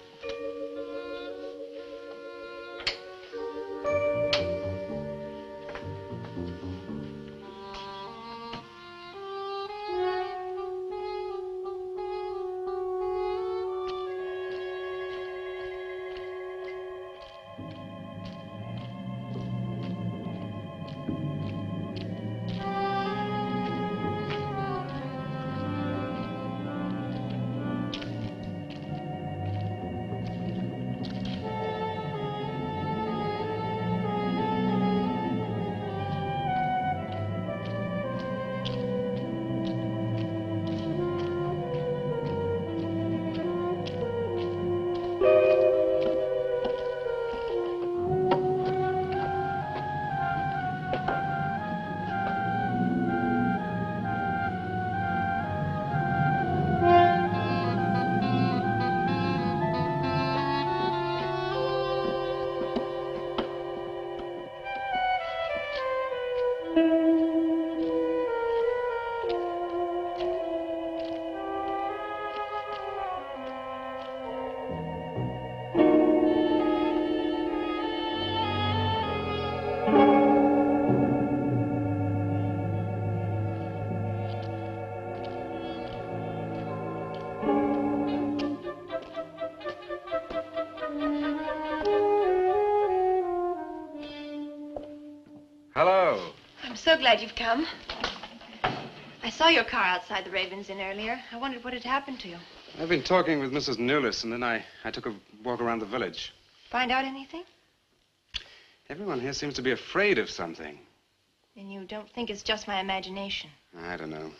so glad you've come. I saw your car outside the Ravens Inn earlier. I wondered what had happened to you.
I've been talking with Mrs. Newless, and then I took a walk around the village.
Find out anything?
Everyone here seems to be afraid of something.
And you don't think it's just my imagination?
I don't know.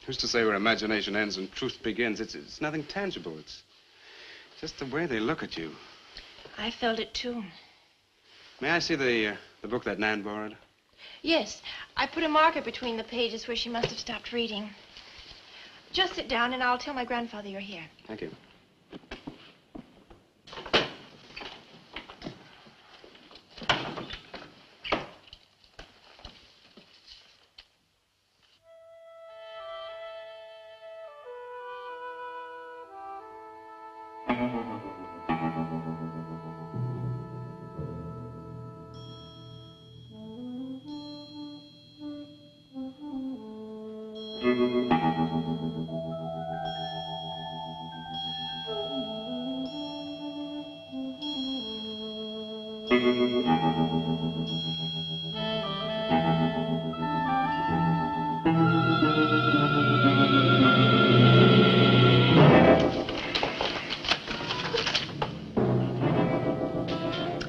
Who's to say where imagination ends and truth begins? It's nothing tangible. It's just the way they look at you.
I felt it, too.
May I see the book that Nan borrowed?
Yes. I put a marker between the pages where she must have stopped reading. Just sit down, and I'll tell my grandfather you're here.
Thank you.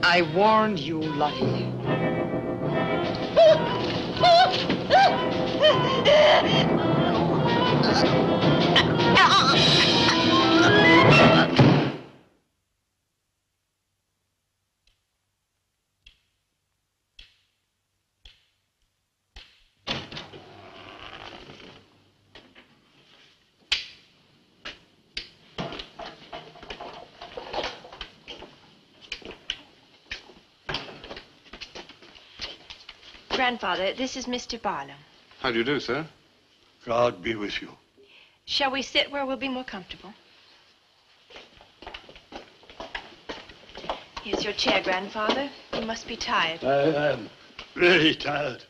I warned you, Lottie.
Grandfather, this is Mr. Barlow.
How do you do, sir?
God be with you.
Shall we sit where we'll be more comfortable? Here's your chair, Grandfather. You must be tired.
I am really tired.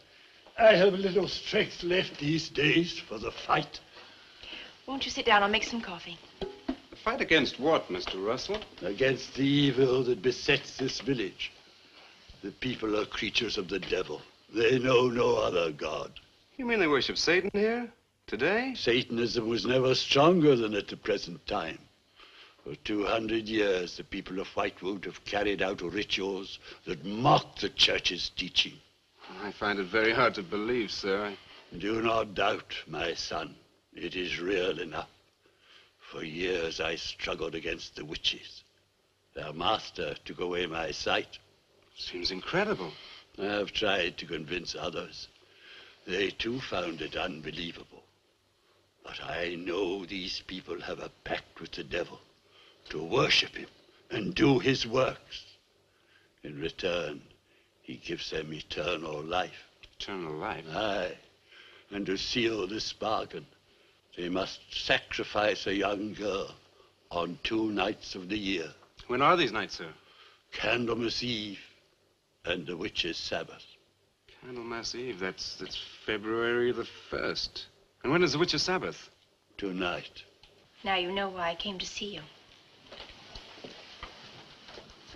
I have little strength left these days for the fight.
Won't you sit down? I'll make some coffee.
The fight against what, Mr. Russell?
Against the evil that besets this village. The people are creatures of the devil. They know no other God.
You mean they worship Satan here? Today?
Satanism was never stronger than at the present time. For 200 years, the people of Whitewood have carried out rituals that mock the church's teaching.
I find it very hard to believe, sir.
Do not doubt, my son. It is real enough. For years, I struggled against the witches. Their master took away my sight.
Seems incredible.
I have tried to convince others. They too found it unbelievable. But I know these people have a pact with the devil to worship him and do his works. In return, he gives them eternal life.
Eternal life?
Aye. And to seal this bargain, they must sacrifice a young girl on 2 nights of the year.
When are these nights, sir?
Candlemas Eve and the witch's Sabbath.
Candlemas Eve, that's February the 1st. And when is the witch's Sabbath?
Tonight.
Now you know why I came to see you.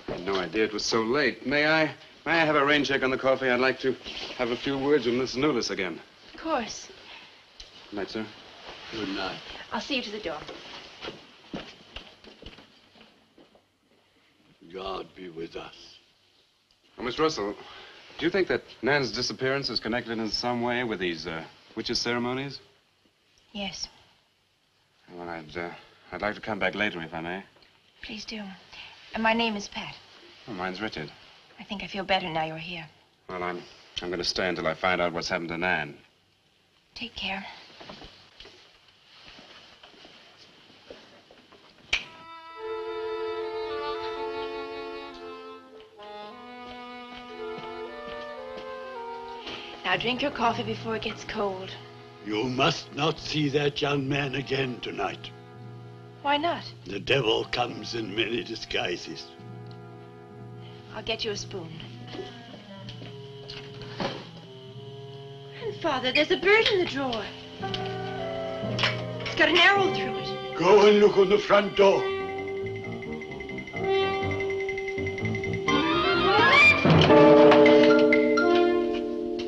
I had no idea it was so late. May I have a rain check on the coffee? I'd like to have a few words with Miss Newless again.
Of course.
Good night, sir.
Good night.
I'll see you to the door.
God be with us.
Well, Miss Russell, do you think that Nan's disappearance is connected in some way with these witches' ceremonies?
Yes.
Well, I'd like to come back later, if I may.
Please do. And my name is Pat.
Oh, mine's Richard.
I think I feel better now you're here.
Well, I'm going to stay until I find out what's happened to Nan.
Take care. Now drink your coffee before it gets cold.
You must not see that young man again tonight.
Why not?
The devil comes in many disguises.
I'll get you a spoon. Grandfather, there's a bird in the drawer. It's got an arrow through it.
Go and look on the front door.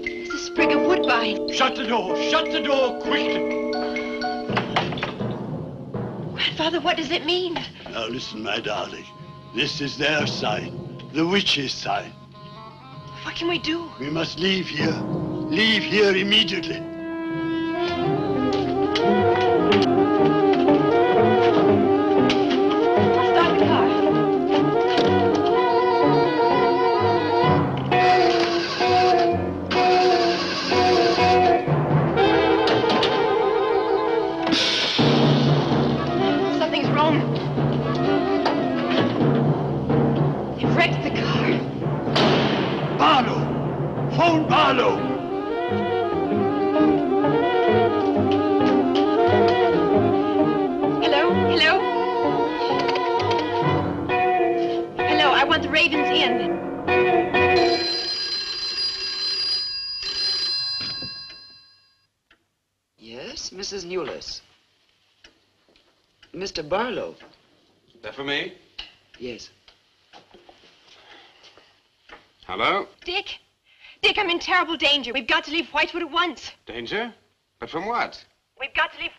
There's a sprig of wood
Shut the door. Shut the door quickly.
Grandfather, what does it mean?
Now listen, my darling. This is their sign. The witch's sign.
What can we do?
We must leave here. Leave here immediately.
I'll start the car. Something's wrong. They've wrecked the car.
Barlow! Phone Barlow!
Hello? Hello? Hello, I want the Ravens Inn.
Yes, Mrs. Newless. Mr. Barlow.
That for me?
Yes.
Hello?
Dick? Dick, I'm in terrible danger. We've got to leave Whitewood at once.
Danger? But from what?
We've got to leave...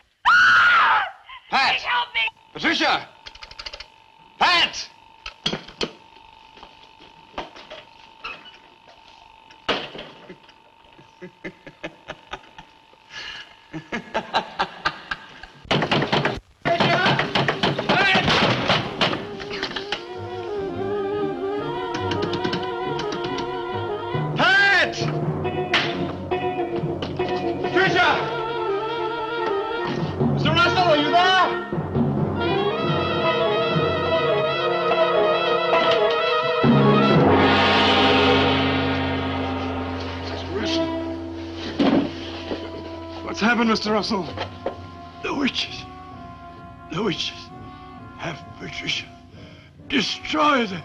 Pat!
Dick, help me!
Patricia! Pat!
What's happened, Mr. Russell? The witches. The witches have Patricia. Destroy them.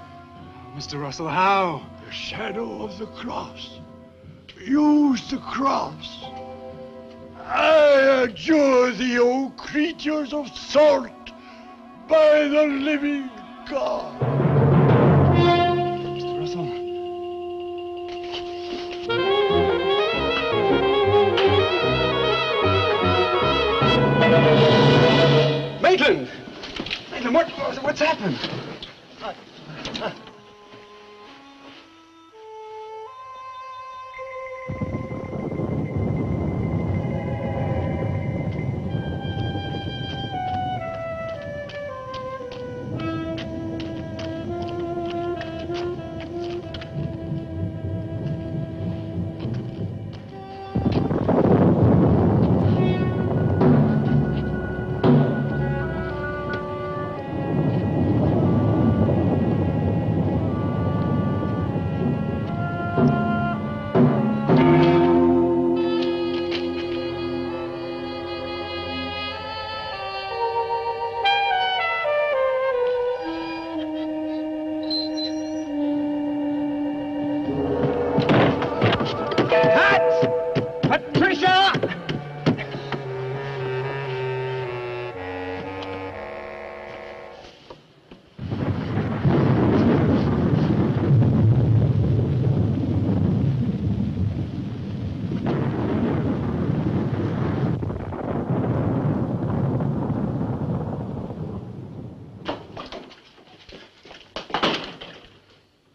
Mr. Russell, how?
The shadow of the cross. Use the cross. I adjure thee, O creatures of salt, by the living God.
Mr. Russell.
Maitland! Maitland, what's happened?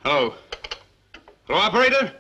Hello. Hello, operator?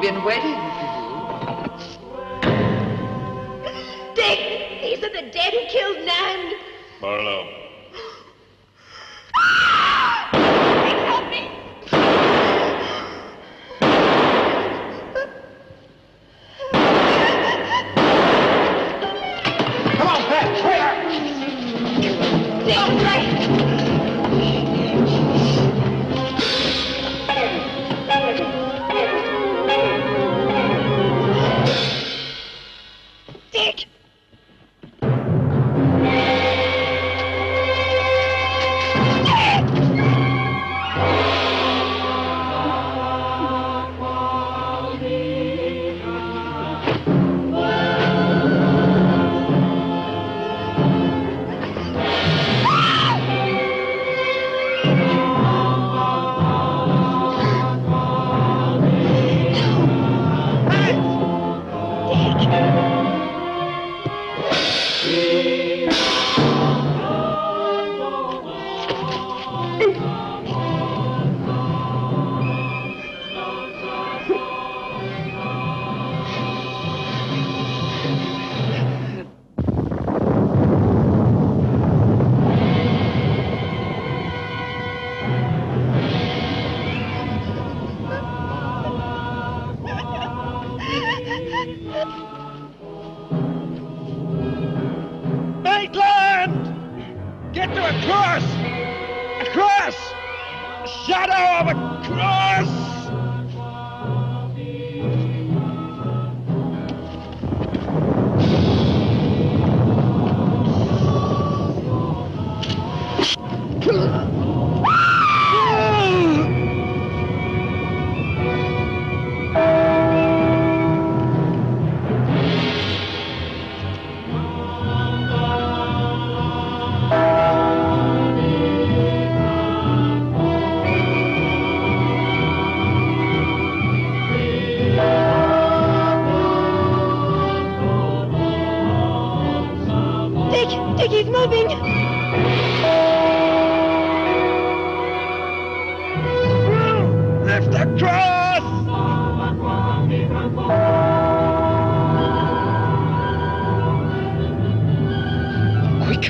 been waiting for you.
Dick, these are the dead who killed Nan.
Barlow.
Dick, help me.
Come on, Pat, quick!
Dick, right. Dick!
Maitland! Get to a cross! A cross! A shadow of a cross!
Dick, he's moving.
Lift the cross! Quick!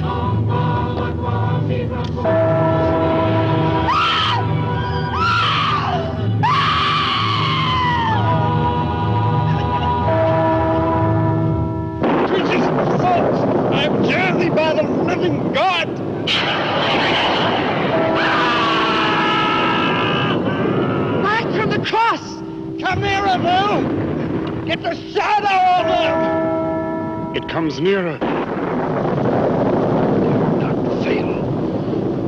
Jesus, folks! I adjure thee by the living God! Back from the cross! Come nearer, Lou! Get the shadow of him!
It comes nearer.
Not fail.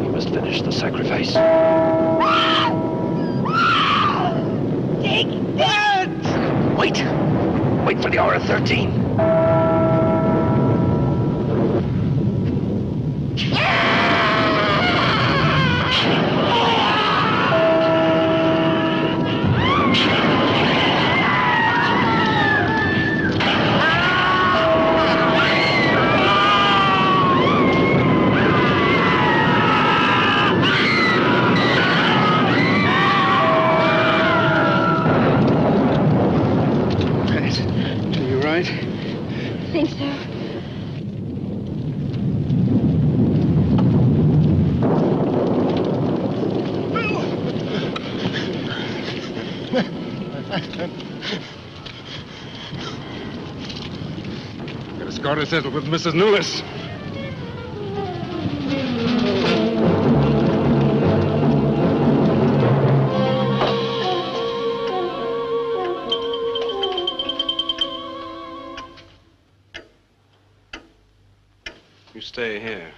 We must finish the sacrifice.
Dick!
Dad!
Wait! Wait for the hour of 13.
I
think so.
Got a score to settle with Mrs. Newless. You stay here.